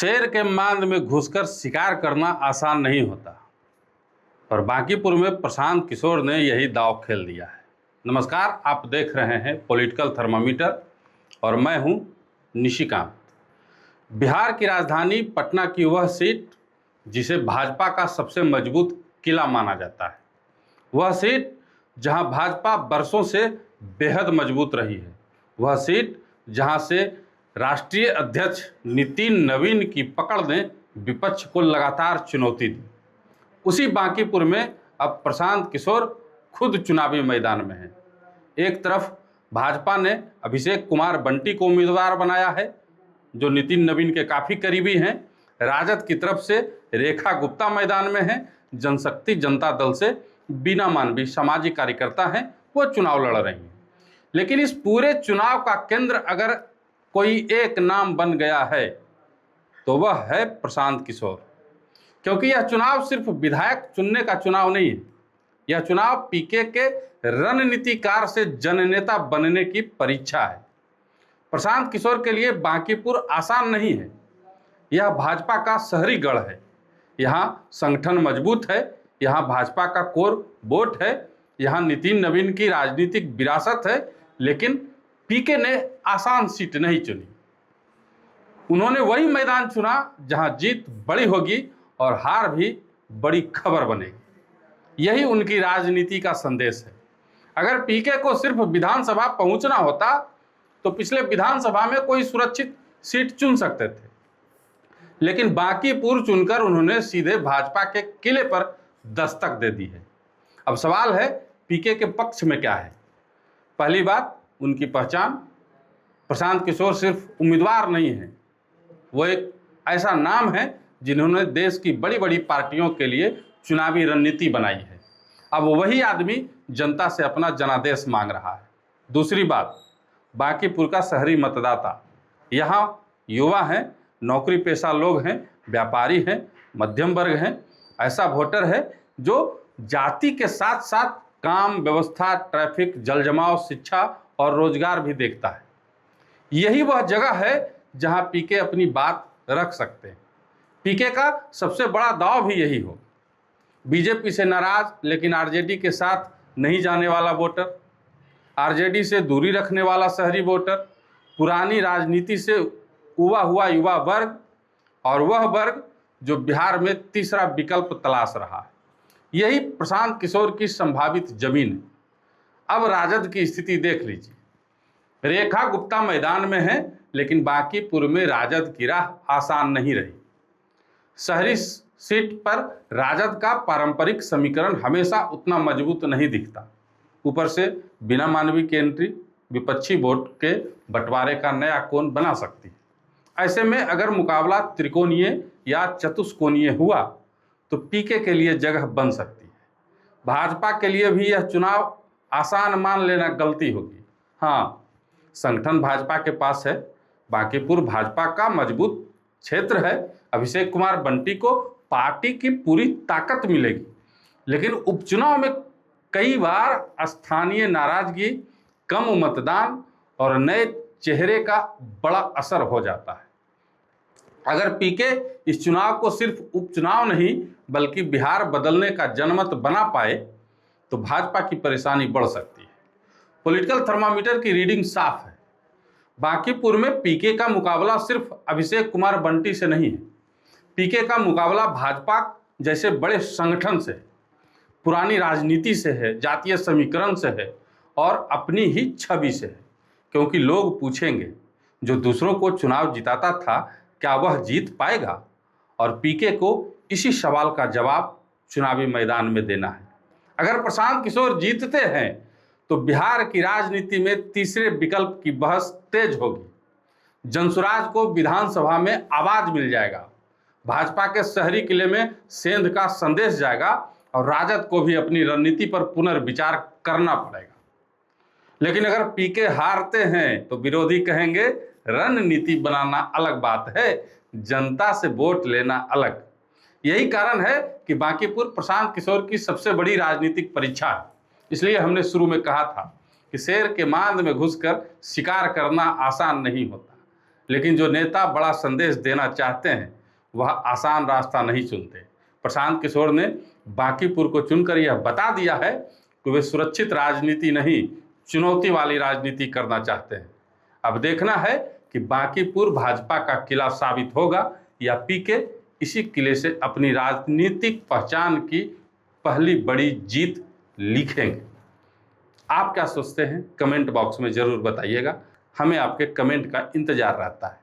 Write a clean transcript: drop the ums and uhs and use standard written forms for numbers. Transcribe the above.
शेर के मांद में घुसकर शिकार करना आसान नहीं होता और बांकीपुर में प्रशांत किशोर ने यही दांव खेल दिया है। नमस्कार, आप देख रहे हैं पॉलिटिकल थर्मामीटर और मैं हूं निशिकांत। बिहार की राजधानी पटना की वह सीट जिसे भाजपा का सबसे मजबूत किला माना जाता है, वह सीट जहां भाजपा बरसों से बेहद मजबूत रही है, वह सीट जहां से राष्ट्रीय अध्यक्ष नितिन नवीन की पकड़ ने विपक्ष को लगातार चुनौती दी। उसी बांकीपुर में अब प्रशांत किशोर खुद चुनावी मैदान में हैं। एक तरफ भाजपा ने अभिषेक कुमार बंटी को उम्मीदवार बनाया है, जो नितिन नवीन के काफ़ी करीबी हैं। राजद की तरफ से रेखा गुप्ता मैदान में हैं। जनशक्ति जनता दल से बीना मानवी सामाजिक कार्यकर्ता हैं, वो चुनाव लड़ रही हैं। लेकिन इस पूरे चुनाव का केंद्र अगर कोई एक नाम बन गया है तो वह है प्रशांत किशोर, क्योंकि यह चुनाव सिर्फ विधायक चुनने का चुनाव नहीं है। यह चुनाव पीके के रणनीतिकार से जननेता बनने की परीक्षा है। प्रशांत किशोर के लिए बांकीपुर आसान नहीं है। यह भाजपा का शहरी गढ़ है। यहाँ संगठन मजबूत है, यहाँ भाजपा का कोर वोट है, यहाँ नितिन नवीन की राजनीतिक विरासत है। लेकिन पीके ने आसान सीट नहीं चुनी। उन्होंने वही मैदान चुना जहां जीत बड़ी होगी और हार भी बड़ी खबर बनेगी। यही उनकी राजनीति का संदेश है। अगर पीके को सिर्फ विधानसभा पहुंचना होता तो पिछले विधानसभा में कोई सुरक्षित सीट चुन सकते थे, लेकिन बांकीपुर चुनकर उन्होंने सीधे भाजपा के किले पर दस्तक दे दी है। अब सवाल है, पीके के पक्ष में क्या है? पहली बात, उनकी पहचान। प्रशांत किशोर सिर्फ उम्मीदवार नहीं है, वो एक ऐसा नाम है जिन्होंने देश की बड़ी बड़ी पार्टियों के लिए चुनावी रणनीति बनाई है। अब वही आदमी जनता से अपना जनादेश मांग रहा है। दूसरी बात, बांकीपुर का शहरी मतदाता। यहाँ युवा हैं, नौकरी पेशा लोग हैं, व्यापारी हैं, मध्यम वर्ग हैं। ऐसा वोटर है जो जाति के साथ साथ काम, व्यवस्था, ट्रैफिक, जलजमाव, शिक्षा और रोजगार भी देखता है। यही वह जगह है जहां पीके अपनी बात रख सकते हैं। पीके का सबसे बड़ा दांव भी यही हो। बीजेपी से नाराज लेकिन आरजेडी के साथ नहीं जाने वाला वोटर, आरजेडी से दूरी रखने वाला शहरी वोटर, पुरानी राजनीति से उबा हुआ युवा वर्ग और वह वर्ग जो बिहार में तीसरा विकल्प तलाश रहा है। यही प्रशांत किशोर की संभावित जमीन है। अब राजद की स्थिति देख लीजिए। रेखा गुप्ता मैदान में है, लेकिन बांकीपुर में राजद की राह आसान नहीं रही। शहरी सीट पर राजद का पारंपरिक समीकरण हमेशा उतना मजबूत नहीं दिखता। ऊपर से बिना मानवी की एंट्री विपक्षी वोट के बंटवारे का नया कोण बना सकती है। ऐसे में अगर मुकाबला त्रिकोणीय या चतुष्कोणीय हुआ तो पीके के लिए जगह बन सकती है। भाजपा के लिए भी यह चुनाव आसान मान लेना गलती होगी। हाँ, संगठन भाजपा के पास है। बांकीपुर भाजपा का मजबूत क्षेत्र है। अभिषेक कुमार बंटी को पार्टी की पूरी ताकत मिलेगी, लेकिन उपचुनाव में कई बार स्थानीय नाराजगी, कम मतदान और नए चेहरे का बड़ा असर हो जाता है। अगर पीके इस चुनाव को सिर्फ उपचुनाव नहीं बल्कि बिहार बदलने का जनमत बना पाए तो भाजपा की परेशानी बढ़ सकती है। पॉलिटिकल थर्मामीटर की रीडिंग साफ है। बांकीपुर में पीके का मुकाबला सिर्फ अभिषेक कुमार बंटी से नहीं है। पीके का मुकाबला भाजपा जैसे बड़े संगठन से, पुरानी राजनीति से है, जातीय समीकरण से है और अपनी ही छवि से है। क्योंकि लोग पूछेंगे, जो दूसरों को चुनाव जिताता था क्या वह जीत पाएगा? और पीके को इसी सवाल का जवाब चुनावी मैदान में देना है। अगर प्रशांत किशोर जीतते हैं तो बिहार की राजनीति में तीसरे विकल्प की बहस तेज होगी। जनसुराज को विधानसभा में आवाज मिल जाएगा, भाजपा के शहरी किले में सेंध का संदेश जाएगा और राजद को भी अपनी रणनीति पर पुनर्विचार करना पड़ेगा। लेकिन अगर पीके हारते हैं तो विरोधी कहेंगे रणनीति बनाना अलग बात है, जनता से वोट लेना अलग। यही कारण है कि बांकीपुर प्रशांत किशोर की सबसे बड़ी राजनीतिक परीक्षा है। इसलिए हमने शुरू में कहा था कि शेर के मांद में घुसकर शिकार करना आसान नहीं होता, लेकिन जो नेता बड़ा संदेश देना चाहते हैं वह आसान रास्ता नहीं चुनते। प्रशांत किशोर ने बांकीपुर को चुनकर यह बता दिया है कि वे सुरक्षित राजनीति नहीं, चुनौती वाली राजनीति करना चाहते हैं। अब देखना है कि बांकीपुर भाजपा का किला साबित होगा या पीके इसी किले से अपनी राजनीतिक पहचान की पहली बड़ी जीत लिखेंगे। आप क्या सोचते हैं? कमेंट बॉक्स में जरूर बताइएगा। हमें आपके कमेंट का इंतजार रहता है।